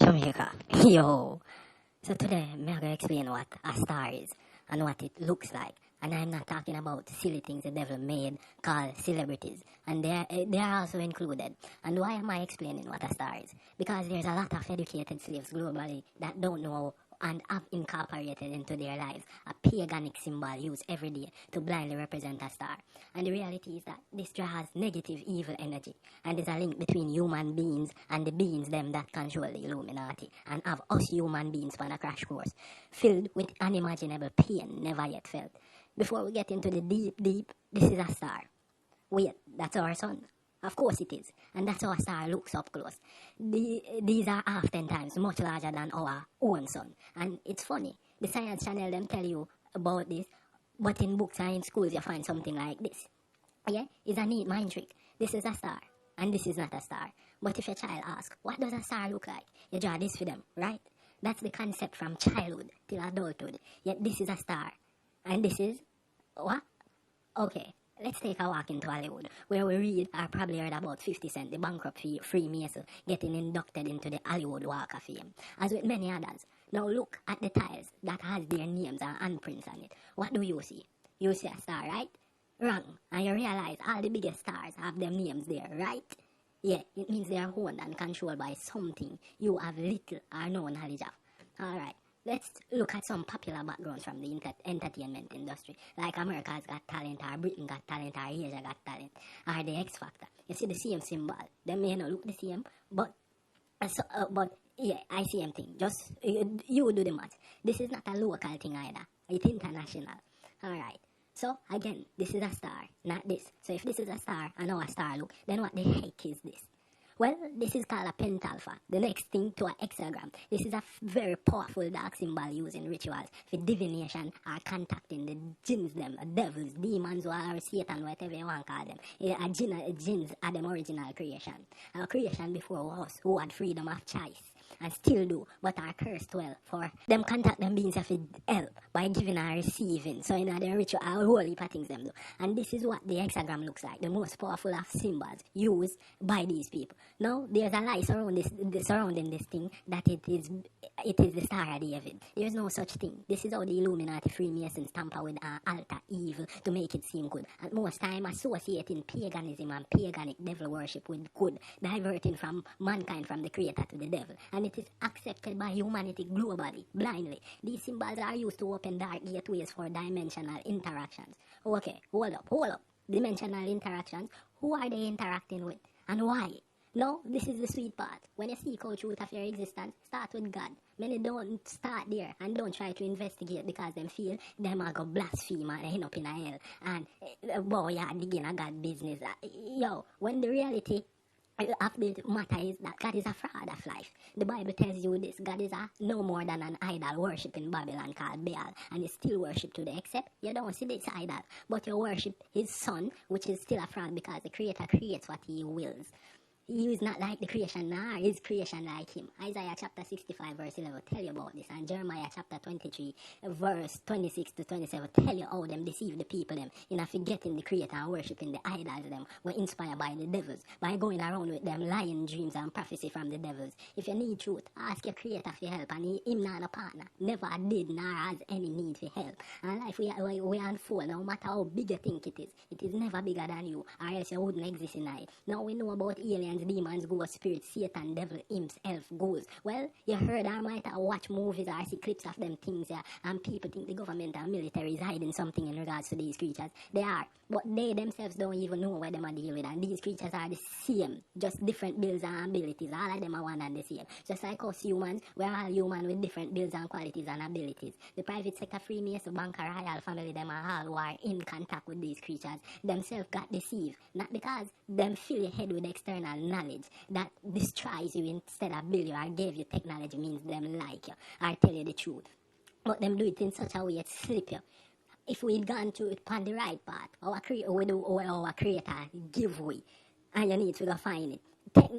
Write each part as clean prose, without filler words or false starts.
Jamaica. Yo. So today, I'm going to explain what a star is and what it looks like. And I'm not talking about silly things the devil made called celebrities. And they are also included. And why am I explaining what a star is? Because there's a lot of educated slaves globally that don't know and have incorporated into their lives a paganic symbol used every day to blindly represent a star. And the reality is that this draws negative evil energy, and there's a link between human beings and the beings them that control the Illuminati, and have us human beings on a crash course filled with unimaginable pain never yet felt. Before we get into the deep, this is a star. Wait, that's our sun. Of course it is. And that's how a star looks up close. These are oftentimes much larger than our own sun. And it's funny. The Science Channel them tell you about this, but in books and in schools you find something like this. Yeah, it's a neat mind trick. This is a star, and this is not a star. But if your child asks, what does a star look like? You draw this for them, right? That's the concept from childhood till adulthood. Yet this is a star. And this is what? Okay, let's take a walk into Hollywood, where we read or probably heard about 50 Cent, the bankrupt Freemason, getting inducted into the Hollywood Walk of Fame, as with many others. Now look at the tiles that has their names and handprints on it. What do you see? You see a star, right? Wrong. And you realize all the biggest stars have their names there, right? Yeah, it means they are owned and controlled by something you have little or no knowledge of. Alright. Let's look at some popular backgrounds from the entertainment industry, like America's Got Talent, or Britain Got Talent, or Asia Got Talent, or The X Factor. You see the same symbol. They may not look the same, but yeah, I see same thing. Just you do the math. This is not a local thing either. It's international. Alright. So again, this is a star, not this. So if this is a star and how a star look, then what the heck is this? Well, this is called a pentalpha, the next thing to an hexagram. This is a very powerful dark symbol used in rituals for divination or contacting the jinns, them, devils, demons, or Satan, whatever you want to call them. Jinns are them original creation. Our creation before us, who had freedom of choice, and still do, but are cursed well for them contact them beings of help by giving and receiving. So in the ritual, a whole heap of things them do. And this is what the hexagram looks like, the most powerful of symbols used by these people. Now, there's a lie surrounding this thing that it is the Star of David. There's no such thing. This is how the Illuminati Freemasons tamper with alter evil to make it seem good. At most time, associating paganism and paganic devil worship with good, diverting from mankind from the creator to the devil. And it is accepted by humanity globally, blindly. These symbols are used to open dark gateways for dimensional interactions. Okay, hold up. Dimensional interactions, who are they interacting with? And why? No, this is the sweet part. When you seek out truth of your existence, start with God. Many don't start there and don't try to investigate because them feel them are going to blaspheme and end up in a hell. And, boy, yeah, digging a God business. Yo, when the reality of the matter is that God is a fraud of life. The Bible tells you this. God is no more than an idol worship in Babylon called Baal, and is still worship today, except you don't see this idol, but you worship his son, which is still a fraud because the creator creates what he wills. He is not like the creation, nor is creation like him. Isaiah chapter 65 verse 11 tell you about this, and Jeremiah chapter 23 verse 26 to 27 tell you how them deceive the people them in forgetting the creator and worshipping the idols them were inspired by the devils, by going around with them lying dreams and prophecy from the devils. If you need truth, ask your creator for help, and him not a partner, never did nor has any need for help. And life we unfold, no matter how big you think it is never bigger than you, or else you wouldn't exist in it. Now we know about aliens, demons, ghosts, spirits, Satan, devil, imps, elf, ghouls. Well, you heard I might watch movies or see clips of them things, yeah, and people think the government and military is hiding something in regards to these creatures. They are, but they themselves don't even know what them are dealing with, and these creatures are the same, just different builds and abilities. All of them are one and the same. Just like us humans, we're all human with different builds and qualities and abilities. The private sector Freemason, banker, royal family, them are all who are in contact with these creatures themselves got deceived, not because them fill your head with external knowledge that destroys you instead of build you or give you technology means them like you or tell you the truth, but them do it in such a way it slip you. If we'd gone through it on the right path, our creator give way, and you need to go find it.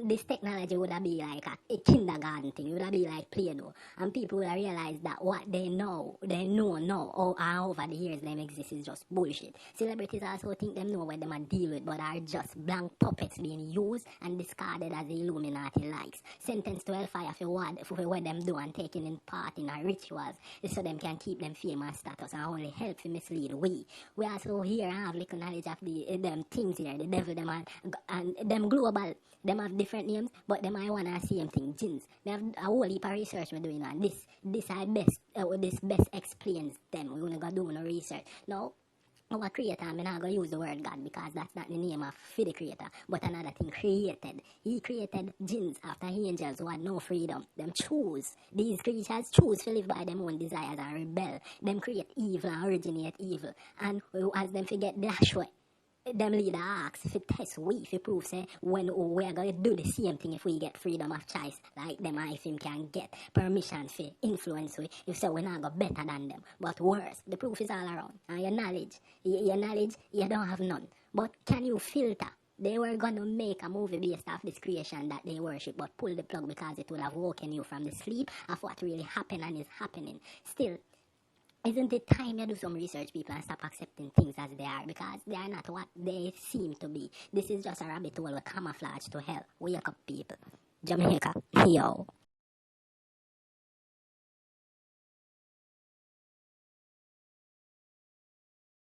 this technology would have be like a kindergarten thing. It would have be like Play-Doh. And people would have realized that what they know now, over the years them exist is just bullshit. Celebrities also think them know what them are deal with, but are just blank puppets being used and discarded as the Illuminati likes. Sentenced to hellfire for what them do and taking in part in our rituals, so them can keep them fame and status and only help to mislead we. We also here have little knowledge of the them things here, the devil them and them global. Them have different names, but them I wanna same thing. Jinns. They have a whole heap of research we're doing on this. This best explains them. We're gonna go do no research. Now, our creator, I'm not going to use the word God because that's not the name of the creator, but another thing created. He created jinns after angels who had no freedom. Them choose. These creatures choose to live by their own desires and rebel. Them create evil and originate evil. And as them forget dash way. Them leader asks if it tests we, if it proves when we are going to do the same thing if we get freedom of choice, like them if him can get permission for influence we, if so we're not go better than them. But worse, the proof is all around. And your knowledge, you don't have none. But can you filter? They were going to make a movie based off this creation that they worship, but pull the plug because it would have woken you from the sleep of what really happened and is happening. Still, isn't it time you do some research, people, and stop accepting things as they are? Because they are not what they seem to be. This is just a rabbit hole with camouflage to hell. Wake up, people. Jamaica, yo.